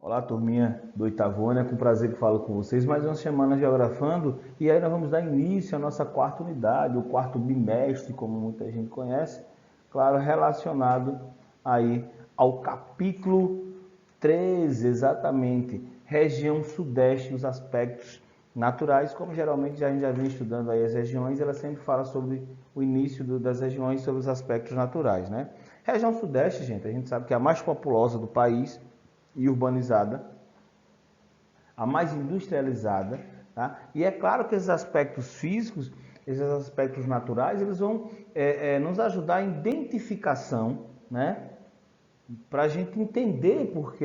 Olá, turminha do oitavo ano, é com prazer que falo com vocês. Mais uma semana geografando e aí nós vamos dar início à nossa quarta unidade, o quarto bimestre, como muita gente conhece, claro, relacionado aí ao capítulo 13, exatamente, região sudeste, os aspectos naturais, como geralmente a gente já vem estudando aí as regiões, ela sempre fala sobre o início das regiões, sobre os aspectos naturais, né? Região sudeste, gente, a gente sabe que é a mais populosa do país, e urbanizada, a mais industrializada, tá? E é claro que esses aspectos físicos, esses aspectos naturais, eles vão nos ajudar em identificação, né? Para a gente entender por que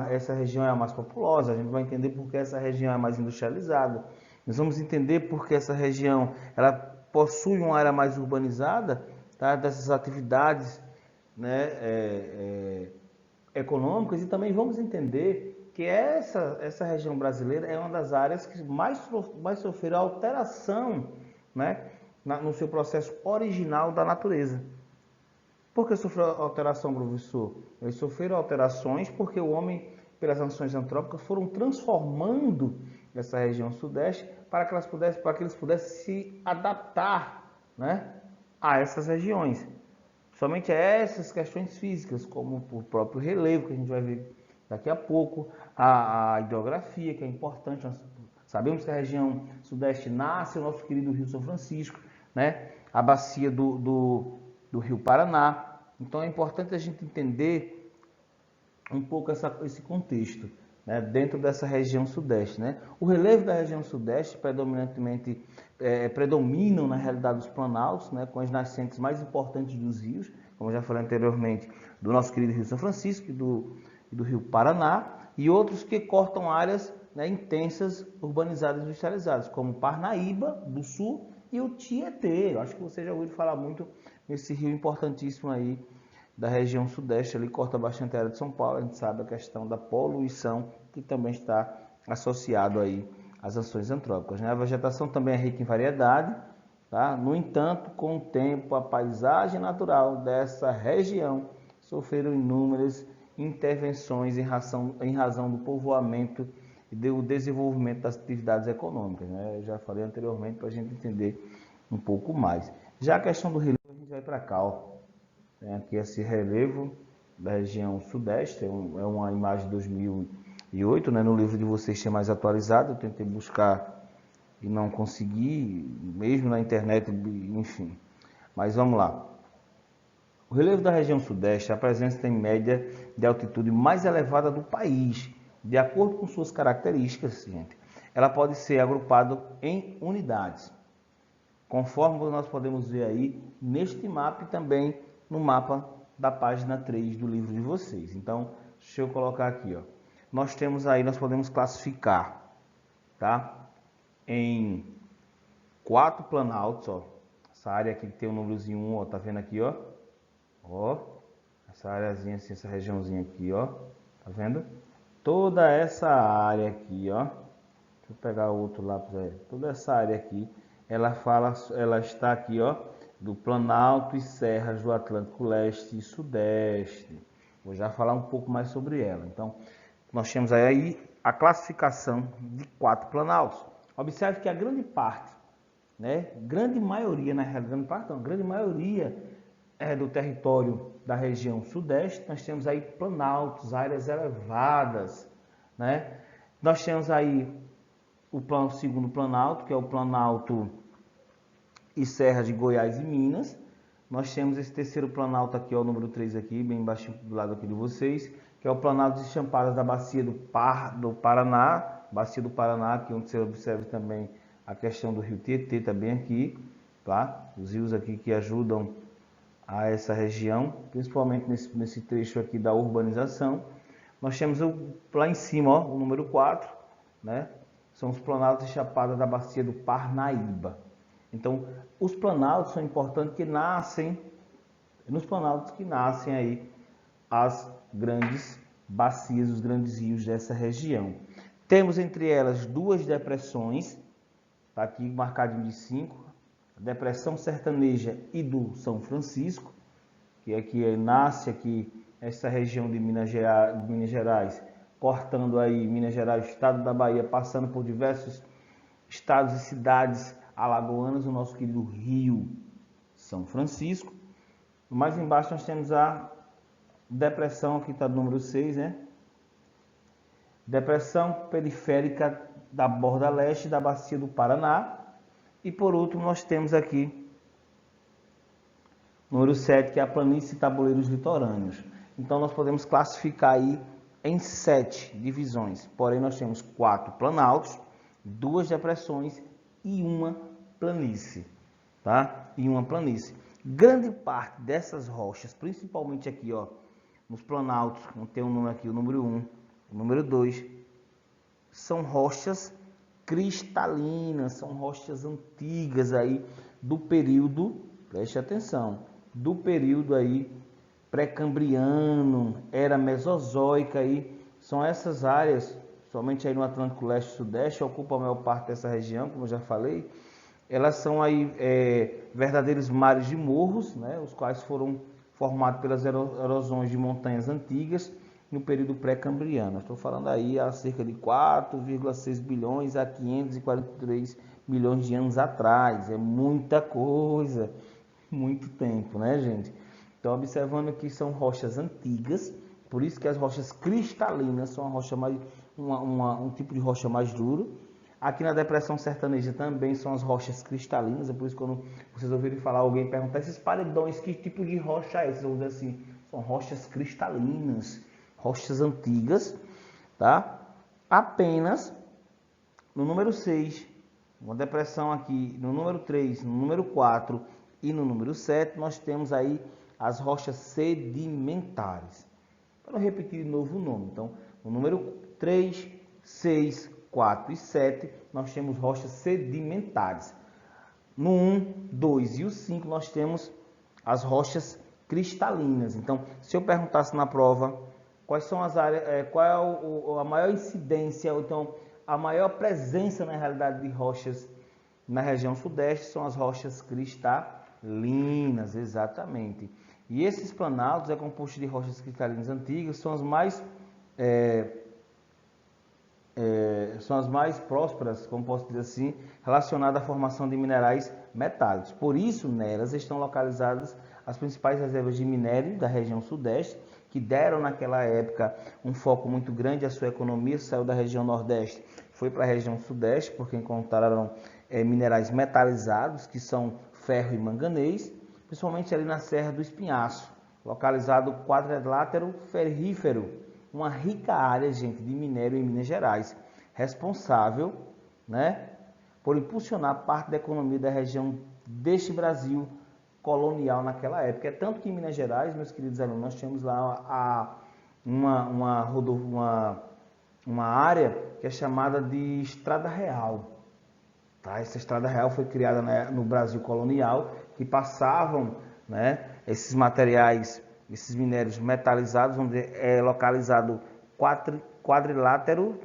essa região é a mais populosa, a gente vai entender por que essa região é mais industrializada, nós vamos entender por que essa região ela possui uma área mais urbanizada, tá? Dessas atividades, né? Econômicas, e também vamos entender que essa região brasileira é uma das áreas que mais sofreram alteração, né, no seu processo original da natureza. Por que sofreu alteração, professor? Eles sofreram alterações porque o homem, pelas ações antrópicas, foram transformando essa região sudeste para que eles pudessem se adaptar, né, a essas regiões. Somente essas questões físicas, como o próprio relevo, que a gente vai ver daqui a pouco, a hidrografia, que é importante. Nós sabemos que a região sudeste nasce o nosso querido Rio São Francisco, né? A bacia do Rio Paraná. Então é importante a gente entender um pouco esse contexto, né, dentro dessa região sudeste, né? O relevo da região sudeste predominantemente predominam na realidade os planaltos, né, com as nascentes mais importantes dos rios, como eu já falei anteriormente, do nosso querido Rio São Francisco e do Rio Paraná, e outros que cortam áreas, né, intensas, urbanizadas e industrializadas, como Parnaíba do sul e o Tietê. Eu acho que você já ouviu falar muito nesse rio importantíssimo aí da região sudeste, ali corta bastante a área de São Paulo. A gente sabe a questão da poluição, que também está associado aí às ações antrópicas, né? A vegetação também é rica em variedade, tá? No entanto, com o tempo, a paisagem natural dessa região sofreram inúmeras intervenções em razão do povoamento e do desenvolvimento das atividades econômicas, né? Eu já falei anteriormente para a gente entender um pouco mais. Já a questão do relevo, a gente vai para cá, ó. Tem aqui esse relevo da região sudeste, é uma imagem de 2008, né? No livro de vocês tinha mais atualizado, eu tentei buscar e não consegui, mesmo na internet, enfim. Mas vamos lá. O relevo da região sudeste apresenta em média de altitude mais elevada do país, de acordo com suas características, gente. Ela pode ser agrupada em unidades, conforme nós podemos ver aí neste mapa e também no mapa da página 3 do livro de vocês. Então, deixa eu colocar aqui, ó. Nós temos aí, nós podemos classificar, tá? Em 4 planaltos, ó. Essa área aqui que tem o númerozinho 1, ó, tá vendo aqui, ó? Ó, essa areazinha assim, essa regiãozinha aqui, ó. Tá vendo? Toda essa área aqui, ó. Deixa eu pegar outro lápis aí. Toda essa área aqui, ela está aqui, ó, do Planalto e Serras do Atlântico Leste e Sudeste. Vou já falar um pouco mais sobre ela. Então, nós temos aí a classificação de 4 planaltos. Observe que a grande parte, né, grande maioria, na realidade, grande parte não, grande maioria do território da região sudeste, nós temos aí planaltos, áreas elevadas, né? Nós temos aí o segundo planalto, que é o Planalto e Serra de Goiás e Minas. Nós temos esse terceiro planalto aqui, ó, o número 3 aqui, bem embaixo do lado aqui de vocês, que é o Planalto de Champadas da Bacia do Paraná, Bacia do Paraná, aqui onde você observa também a questão do Rio Tietê, também aqui, tá? Os rios aqui que ajudam a essa região, principalmente nesse trecho aqui da urbanização. Nós temos lá em cima, ó, o número 4, né? São os planaltos e chapadas da bacia do Parnaíba. Então, os planaltos são importantes que nascem, nos planaltos que nascem aí as grandes bacias, os grandes rios dessa região. Temos entre elas 2 depressões, tá aqui marcadinho de 5, a Depressão Sertaneja e do São Francisco, que aqui nasce aqui essa região de Minas Gerais, cortando aí Minas Gerais, estado da Bahia, passando por diversos estados e cidades alagoanas, o nosso querido Rio São Francisco. Mais embaixo nós temos a depressão, aqui está o número 6, né? Depressão periférica da borda leste da bacia do Paraná. E por último nós temos aqui número 7, que é a planície e tabuleiros litorâneos. Então nós podemos classificar aí em 7 divisões. Porém nós temos 4 planaltos, 2 depressões e uma planície, tá? E uma planície. Grande parte dessas rochas, principalmente aqui, ó, nos planaltos, tem um número aqui, o número 1, o número 2, são rochas cristalinas, são rochas antigas aí do período, preste atenção, do período aí pré-cambriano, era mesozoica aí, são essas áreas, somente aí no Atlântico Leste e Sudeste, ocupa a maior parte dessa região, como eu já falei. Elas são aí verdadeiros mares de morros, né, os quais foram formados pelas erosões de montanhas antigas no período pré-cambriano. Estou falando aí há cerca de 4,6 bilhões a 543 milhões de anos atrás. É muita coisa, muito tempo, né, gente? Então, observando que são rochas antigas, por isso que as rochas cristalinas são uma rocha mais, um tipo de rocha mais duro. Aqui na depressão sertaneja também são as rochas cristalinas, é por isso que quando vocês ouvirem falar, alguém perguntar, esses paredões, que tipo de rocha é esse? Eu vou dizer assim, são rochas cristalinas, rochas antigas, tá? Apenas no número 6, uma depressão aqui, no número 3, no número 4 e no número 7, nós temos aí as rochas sedimentares. Para não repetir de novo o nome, então, no número 3, 6, 4 e 7, nós temos rochas sedimentares. No 1, 2 e o 5, nós temos as rochas cristalinas. Então, se eu perguntasse na prova quais são as áreas, qual é a maior incidência, ou então a maior presença na realidade de rochas na região sudeste, são as rochas cristalinas, exatamente. E esses planaltos é composto de rochas cristalinas antigas, são as mais prósperas, como posso dizer assim, relacionadas à formação de minerais metálicos. Por isso, nelas estão localizadas as principais reservas de minério da região sudeste, que deram naquela época um foco muito grande à sua economia, saiu da região nordeste, foi para a região sudeste, porque encontraram minerais metalizados, que são ferro e manganês, principalmente ali na Serra do Espinhaço, localizado quadrilátero ferrífero, uma rica área, gente, de minério em Minas Gerais, responsável, né, por impulsionar parte da economia da região deste Brasil colonial naquela época. É tanto que em Minas Gerais, meus queridos alunos, nós temos lá uma área que é chamada de Estrada Real. Tá? Essa Estrada Real foi criada, né, no Brasil colonial, que passavam, né, esses materiais, esses minérios metalizados, onde é localizado quadrilátero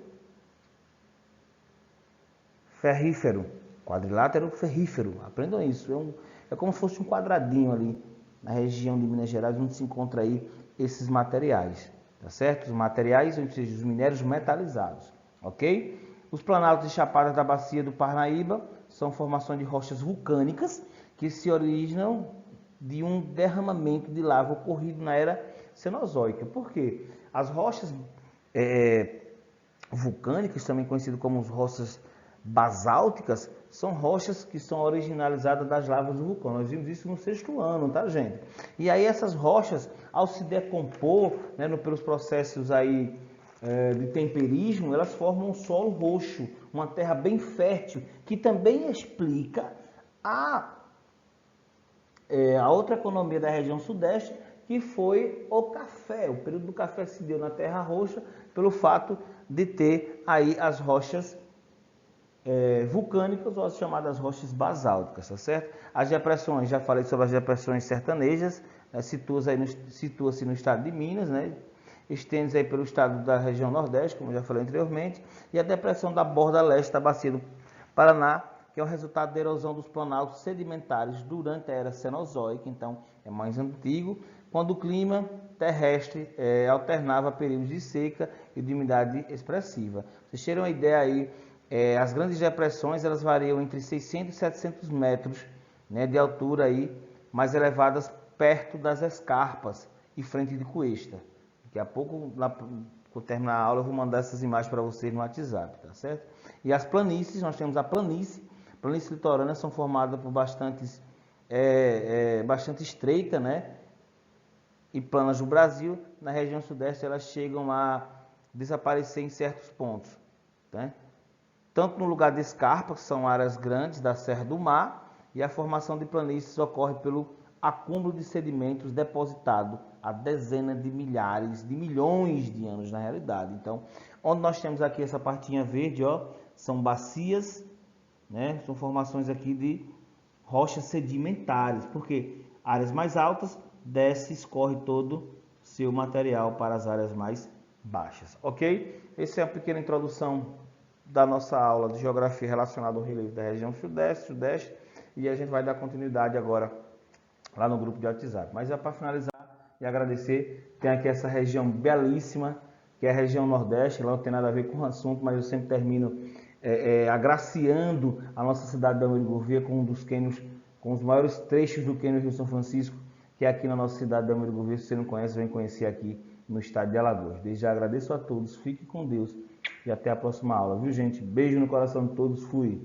ferrífero. Quadrilátero ferrífero, aprendam isso. É como se fosse um quadradinho ali na região de Minas Gerais, onde se encontra aí esses materiais, tá certo? Os materiais, ou seja, os minérios metalizados, ok? Os planaltos e chapadas da bacia do Parnaíba são formações de rochas vulcânicas que se originam de um derramamento de lava ocorrido na era cenozoica. Por quê? As rochas vulcânicas, também conhecidas como rochas basálticas, são rochas que são originalizadas das lavas do vulcão. Nós vimos isso no 6º ano, tá, gente? E aí essas rochas, ao se decompor, né, pelos processos aí de temperismo, elas formam um solo roxo, uma terra bem fértil, que também explica a outra economia da região sudeste, que foi o café. O período do café se deu na terra roxa pelo fato de ter aí as rochas vulcânicas, ou as chamadas rochas basálticas, tá certo? As depressões, já falei sobre as depressões sertanejas, situa-se no estado de Minas, né? Estende-se aí pelo estado da região nordeste, como já falei anteriormente, e a depressão da borda leste da bacia do Paraná, que é o resultado da erosão dos planaltos sedimentares durante a era cenozoica, então é mais antigo, quando o clima terrestre alternava períodos de seca e de umidade expressiva. Pra vocês terem uma ideia aí, as grandes depressões elas variam entre 600 e 700 metros, né, de altura aí, mais elevadas perto das escarpas e frente de cuesta. Daqui a pouco, quando terminar a aula, eu vou mandar essas imagens para vocês no WhatsApp, tá certo? E as planícies, nós temos a planície. Planícies litorâneas são formadas por bastante estreita, né? E planas do Brasil. Na região sudeste, elas chegam a desaparecer em certos pontos, né? Tanto no lugar de escarpa, que são áreas grandes da Serra do Mar, e a formação de planícies ocorre pelo acúmulo de sedimentos depositado há dezenas de milhares, de milhões de anos na realidade. Então, onde nós temos aqui essa partinha verde, ó, são bacias, né? São formações aqui de rochas sedimentares, porque áreas mais altas desce e escorre todo seu material para as áreas mais baixas, ok? Essa é a pequena introdução da nossa aula de geografia relacionada ao relevo da região sudeste, e a gente vai dar continuidade agora lá no grupo de WhatsApp. Mas é para finalizar e agradecer, tem aqui essa região belíssima, que é a região nordeste, lá não tem nada a ver com o assunto, mas eu sempre termino agraciando a nossa cidade de Belmiro Gouveia com um dos cânions, com os maiores trechos do cânion Rio São Francisco, que é aqui na nossa cidade de Belmiro Gouveia. Se você não conhece, vem conhecer aqui no estado de Alagoas. Desde já agradeço a todos, fique com Deus e até a próxima aula, viu gente? Beijo no coração de todos, fui!